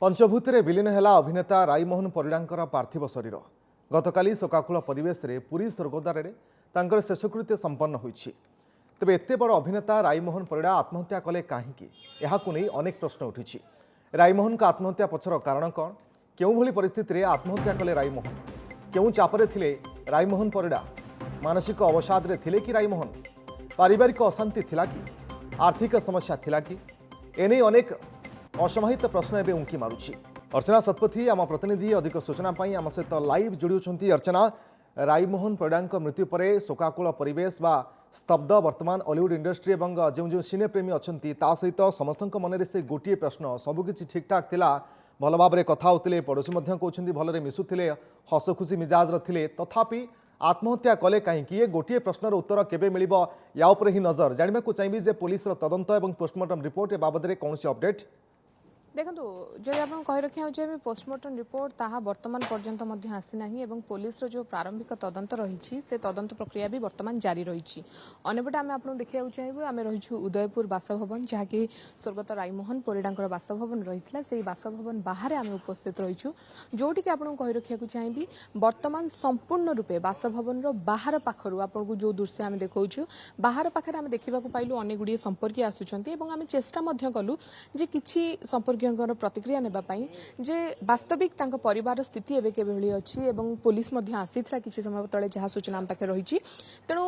पंचभूति विलीन है अभिनेता राईमोहन परिड़ा पार्थिव शरीर गतकाली शोकाकूल परिवेश रे पुरी स्वर्गद्वार शेषकृत्य संपन्न होइछि। तेबे एते बड़ अभिनेता राईमोहन परिड़ा आत्महत्या कले कहीं नहीं अनेक प्रश्न उठी। राईमोहन का आत्महत्या पछर कारण कौन, केउं भली परिस्थिति रे आत्महत्या कले राईमोहन, केउं चापरे थिले राईमोहन परिड़ा, मानसिक अवसाद रे थिले कि राईमोहन, पारिवारिक अशांति थिला कि, आर्थिक समस्या थिला कि, एने अनेक असमाहित प्रश्न एवं उंकी मारुछि। अर्चना सतपथी आम प्रतिनिधि अधिक सूचना आम सहित लाइव जोड़ी। अर्चना, राईमोहन परिड़ा मृत्यु पर शोकाकूल परिवेश बा स्तब्ध वर्तमान हॉलीवुड इंडस्ट्री और जो जो सिनेप्रेमी अच्छा सहित समस्त मन से गोटे प्रश्न सबकि ठीक ठाक थिला, भल भाव में कथा होते, पड़ोशी कहते भलरे मिसुले, हस खुशी मिजाज रे, तथापि आत्महत्या कले कहीं ये गोटे प्रश्नर उत्तर केबे मिलिबो या उपरे ही नजर जानिबा को चाहिए जे पुलिस तदंत और पोस्टमार्टम रिपोर्ट ए बाबद में कौन अपडेट देखो जो आप कही रखा चाहिए पोस्टमार्टम रिपोर्ट ताहा वर्तमान पर्यंत आसीना और पुलिस जो प्रारंभिक तदंत रही से तदंत प्रक्रिया भी वर्तमान जारी रही। अंपटे आम आपको देखा चाहिए आम रही उदयपुर बासभवन जहाँकि स्वर्गत राईमोहन परिड़ा बासभवन रही है, से बासभवन बाहर आम उपस्थित रहीचु जोटि आपको कही रखा चाहिए वर्तमान संपूर्ण रूपे बासभवन बाहर पाखर आपको जो दृश्य आम देखा बाहर पाखे आम देखा पाइलु अनेक गुड़िए संपर्क आसुंच चेष्टा कलु जे किछि संपर्क प्रतिक्रिया नेबाई जे वास्तविक परिवार स्थिति एवं केभली अच्छी एवं पुलिस आसी किसी समय तले जहाँ सूचना आम पाखे रही तेणु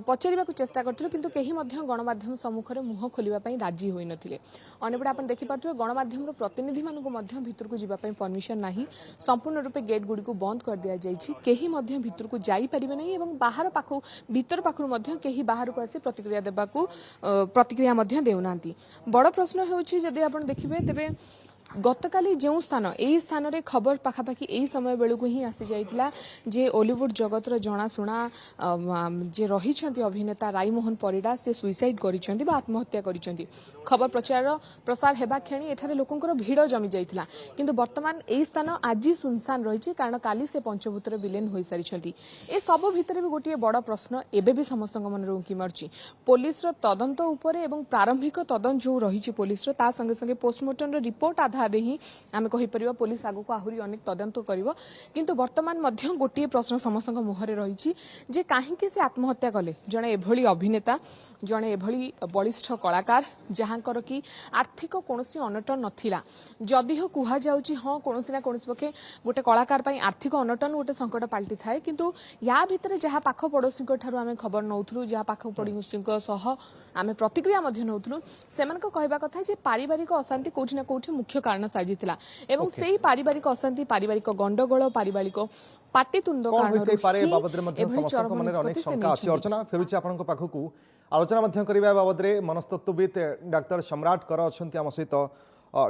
पचार चेष्टा करूँ किंतु कहीं गणमाध्यम सम्मुखें मुह खोलने राजी होई नथिले। अंपटे आप देखिपे गणमाध्यम प्रतिनिधि मानक भितर को जावाई परमिशन नहीं, संपूर्ण रूपे गेट गुड़ी बंद कर दि जाइए, कहीं भितर को जापारे नहीं और बाहर पाख भीतर पाखु कहीं बाहर को आसी प्रतिक्रिया देवाकू प्रतिक्रिया देउना। बड़ प्रश्न होदी आप देखिए तेबे गतकाली जो स्थान यही स्थान रे खबर पाखापाखि यही समय बेलू ही आसी जाइतिला जे हॉलीवुड जगतर जनाशुना जे रही अभिनेता राईमोहन परिड़ा से सुइसाइड करिसेंती बा आत्महत्या करिसेंती। खबर प्रसार हेबा क्षणी एठारे लोकंकर भीड़ जमी जाइतिला किंतु वर्तमान यही स्थान आज सुनसान रही कारण काली से पंचभूत विलीन हो सारी। ए सब भितर भी गोटे बड़ प्रश्न एबे भी समस्त मन उंकी मार्ची पुलिस तदंत उपर एवं प्रारंभिक तदंत जो रही पुलिस ता संगे संगे पोस्टमार्टम रिपोर्ट आधार ही आम कहीपर पुलिस आगक आहरी अनेक तदंत कर किंतु वर्तमान गोटे प्रश्न समस्त मुहर रही जे कहीं से आत्महत्या कले जड़े एभली अभिनेता जड़े एभली बलिष्ठ कलाकार जहाँकर कि आर्थिक कौन अनटन नथिला जदि हो कह जाऊँगी हाँ कौन ना कौन पक्षे गोटे कलाकार आर्थिक अनटन गोटे संकट पलटि थाए किंतु या भितर जहाँ पाख पड़ोशी आम खबर नौलु जहाँ पाख पड़ोशी आम प्रतिक्रिया नौलु से कहवा कथा पारिवारिक अशांति कौटि ना कौटि मुख्य कारण साजिला एवं से पारिवारिक अशांति पारिवारिक गंडगोल पारिवारिक पाटितुंड अर्चना फेरुची आपण पाखक आलोचना करने बाबद मनस्तत्वविद डाक्टर सम्राट कर अच्छा आम सहित।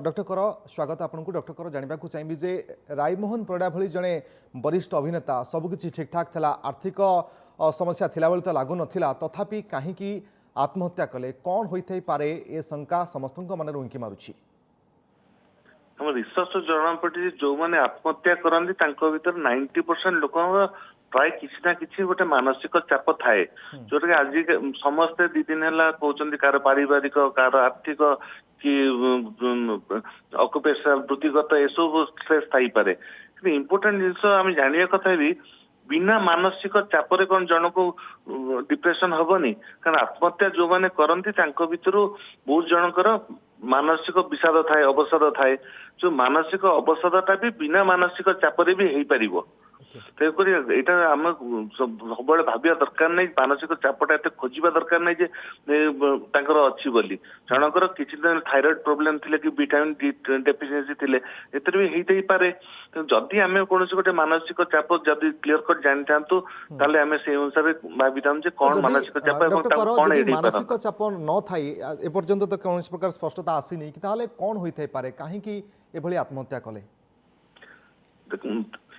डॉक्टर कर स्वागत आपको। डॉक्टर कर जानवा चाहिए जे राईमोहन परिड़ा भली जड़े वरिष्ठ अभिनेता सबकि ठीक ठाक था, आर्थिक समस्या थिला बेले तो लागू नथिला, तथापि कहीं आत्महत्या कले कौन होई पारे ए शंका समस्त मन उंकी मारुछि। हम रिसर्च जना पड़े जो मैंने आत्महत्या करती 90% लोक प्राय किसी ना किसी गोटे मानसिक चाप थाए जोटा कि आज समस्ते 2 दिन है कहते कार पारिवारिक कार आर्थिक कि अकुपेशनल वृत्तिगत एसबू स्ट्रेस थी पारे कि इम्पोर्टाट जिन आम जाना कथा भी बिना मानसिक चापरे कौन जन को डिप्रेशन हेनी कारण आत्महत्या जो मैंने करती भितर बहुत जनकर मानसिक विषाद थाए अवसाद थाए जो मानसिक अवसादटा भी बिना मानसिक चापरे भी हो पार तेणुक यहाँ आम सब भाविया दरकार नहीं मानसिक चापटा एत खोजा दरकार नहीं अच्छी बोली जनकर किसी दिन थायराइड प्रोब्लेम थिले कि विटामिन डी डेफिशिएंसी थिले एतर भी होई पारे जदि आम कौन गोटे मानसिक चाप जदि क्लीयर कट जानी था ताले आम से अनुसार भाविता जे कौन मानसिक चाप मानसिक चाप न थाई एपर्यंत तो कौन प्रकार स्पष्टता आसीनी कि कौन होई पारे कहीं एभली आत्महत्या कले।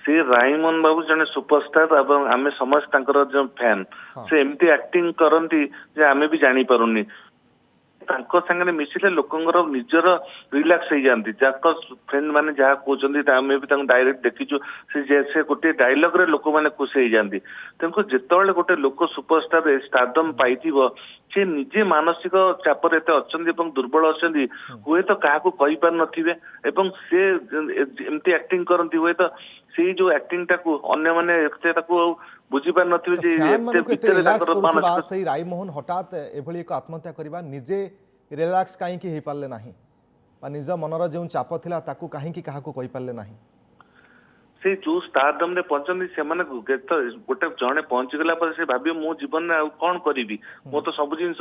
से राईमोहन बाबू जने सुपरस्टार और आम समस्त जो फैन से एमती एक्टिंग करती जे आमे भी जानी पारुनी सांगे मिसिले लोकंर निजर रिलैक्स हो जाती जहाँ फ्रेंड मैंने जहाँ कहते आम भी डायरेक्ट देखीचु से गोटे डायलॉग रे लोक मैंने खुशी हो जाती तेणुक जिते गोटे लोक सुपरस्टार स्टारडम पाई से निजे मानसिक चापर एते अछंदी एवं दुर्बल अछंदी हुए तो काहाकू कहि पार नथिबे एवं से एमती एक्टिंग करंती हुए तो से जो एक्टिंग टाकू अन्य माने एते ताकू बुझी पार नथिबे जे फ्यान एते मानक एते भितर रिलैक्स ताकर करूथबा मानसिक सही रायमोहन हठात एभली एक आत्महत्या करबा निजे रिलैक्स काहे कि हे पारले नाही बा निज मनर जो चाप थिला ताकू काहे कि काहाकू कहि पारले नाही से जो स्टारडम ने पहुंचंदी से माने गोटे जणे पहुंची गला पर से भाबियो मो जीवन में आ कोन करिवि मो तो सब जिंस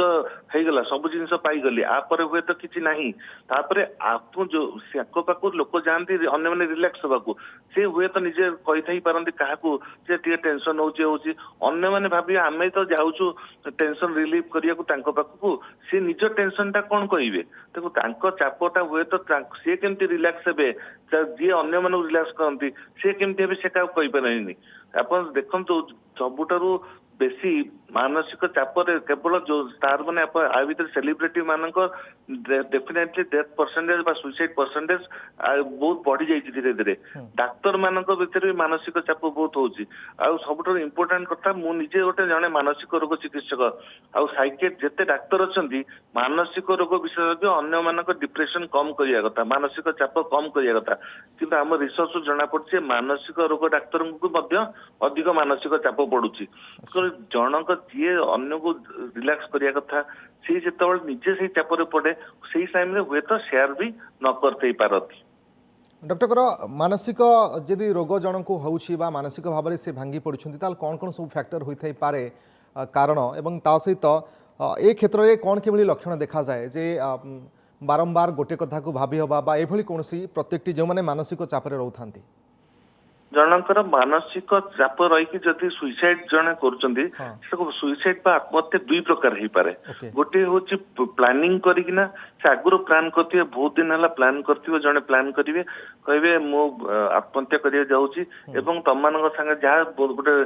हेई गला सब जिंस पाई गली आ पर हुए तो किछि नाही तापरे आपु जो सेको पाकु लोक जानती अन्य माने रिलैक्स होबाकू से हुए तो निजे कहि थई परंती काहाकू जे टिके टेंशन होउची अन्य माने भाबियो आमे तो जाउछु टेंशन रिलीफ करिया को तांको पाकू से निज टेंशन ता कोन कहिबे देखो तांको चापोटा हुए तो से केमती रिलैक्स हेबे जे अन्य माने रिलैक्स करंती से केमती हेबे से का कहि पारेनी अपन देखंतु सबुटारू बेसी मानसिक चापर केवल जो स्टार माने आ भीतर सेलिब्रिटी मानक डेफिनेटली डेथ परसेंटेज बा सुसाइड परसेंटेज बहुत बढ़ी जाई धीरे धीरे डाक्टर मानक भीतर भी मानसिक चाप बहुत होची आ सबुठार इंपोर्टेंट कथा मु निजे गोटे जने मानसिक रोग चिकित्सक आ साइकियाट्रिस्ट जेते डाक्टर अछंती मानसिक रोग विशेषज्ञ अन्य मानक डिप्रेशन कम करिया कथा मानसिक चाप कम करिया कथा किंतु हम रिसर्च जना पड़ছে मानसिक रोग डाक्टर को मध्य अधिक मानसिक चाप पड़ुची जनक जी अन्य को रिलैक्स करिया कथा से जेतबल निजे से चापर पड़े से टाइम रे हुए तो शेयर भी न करते पारती डॉक्टर कर मानसिक जदि रोग जन को होउछि बा मानसिक भाव में से भांगी पड़ुछंती ताल कौन कौन सब फैक्टर होई पारे कारण एवं ता सहित ए क्षेत्र में कौन के लक्षण देखा जाए जे बारंबार गोटे कथा को भाभी हवा बा एभली कोनसी प्रत्येकटी जो माने मानसिक चापरे रहउथांती जनकर मानसिक चाप रही जदि सुइसाइड जने करछंती सुइसाइड बा आत्महत्या दुई प्रकार हे पारे गोटे होची प्लानिंग करिकिना से आगुरो प्लान करथिबे बहुत दिन हला प्लान करथिबे जने प्लान करिवे कहबे मो आत्महत्या करिया जाउची एवं तमनक संगे जा गोटे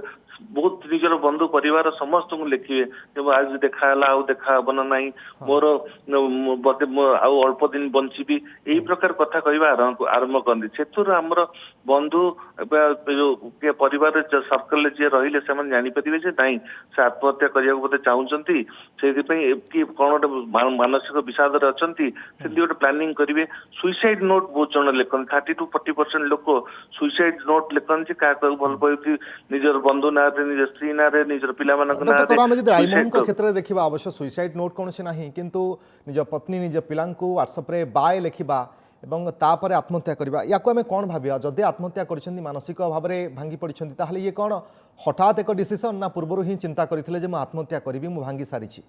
बहुत निजर बंधु परिवार समस्त को लिखिए जब आज देखा हला आउ देखा हबन नाही मोर आउ अल्प दिन बंचीबी एही प्रकार कथा कहबा आरंभ करनी सेतुर हमर बंधु जो के परिवार सर्कल जे रहिले से मन जानि पतिबे जे नाही से आत्महत्या करिया को बोते चाहउचंती सेति पई कि कोन गोटे मानसिक विषाद रे अछंती सेति गोटे प्लानिंग करिवे सुसाइड नोट बहुत जण लेखन 30 to 40% लोक सुसाइड नोट लेखन जे का भल पयती निजर बंधु ना रे निज स्त्री ना रे निजर पिला मानक ना रे हम जदि रायमोहन को क्षेत्र देखिबा अवश्य सुसाइड नोट कोन से नाही किंतु निज पत्नी निज पिलांकु व्हाट्सएप रे बाय लेखिबा एवं तापर आत्महत्या करबा याको हमें कोन भाबिया जदि आत्महत्या करछंती मानसिक भाव में भांगी पड़छंती ताहले ये कोन हठात एक डिसीजन ना पूर्वरु ही चिंता करथिले जे म आत्महत्या करबी मु भांगी सारिछि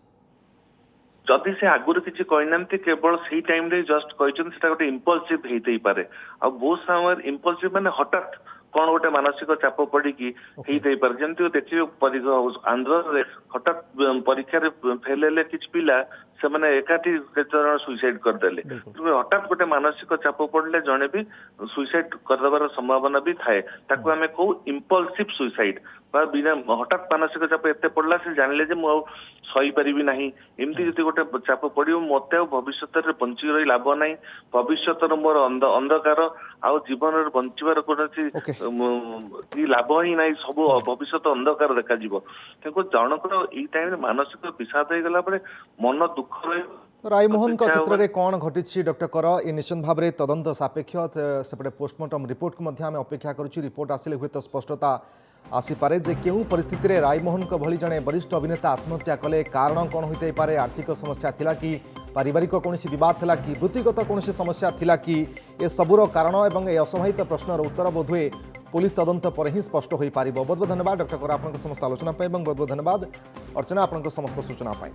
जदि से आगुरी किसी कहनांती केवल सही टाइम रे जस्ट कहछन सेटा गोटे इंपल्सिव हेतै पारे आ बहुत समय इंपल्सिव माने हठात कौन गोटे मानसिक चाप पड़ी कि हेतै पारे जेंति देखिबे आंध्र रे हठात परीक्षा रे फेल हेले किछ पिला से माने एकाठी केतरण सुसाइड कर देले हठात गोटे मानसिक चाप पड़ले जने भी सुसाइड कर देबार संभावना भी थाए ताको हमें को इम्पल्सिव सुसाइड बा बिना हठात मानसिक चाप एते पड़ला से जानले जे मु सही परिबी नाही एमती जति गोटे चाप पड़ियो मते भविष्यत रे बंची रही लाभ नाही भविष्यत रे मोर अंधकार आ जीवन रे बंचीबार कोनसी लाभ ही नाही सब भविष्यत अंधकार देखा जीवो तेको जनकर ई टाइम रे मानसिक विषाद हे गला परे मन दुख रायमोहन क्षेत्र में कौन घटी डॉक्टर कर ये निश्चित भाव में तदंत सापेक्ष सेपटे पोस्टमार्टम रिपोर्ट को अपेक्षा करुच्ची रिपोर्ट आसिले हुए तो स्पष्टता आसीपे जे क्यों परिस्थिति रे रायमोहन भली जड़े वरिष्ठ अभिनेता आत्महत्या कले कारण कौन होते पारे आर्थिक समस्या थिला कि पारिवारिक कौन विवाद थिला कि वृत्तिगत कौन समस्या थिला कि ए सबूर कारण एवं ए असमाहित प्रश्नर उत्तर बोधहुए पुलिस तदंत पर ही स्पष्ट हो पार। बहुत बहुत धन्यवाद डॉक्टर कर आपन समस्त आलोचना बहुत बहुत धन्यवाद अर्चना आपन समस्त सूचना पाई।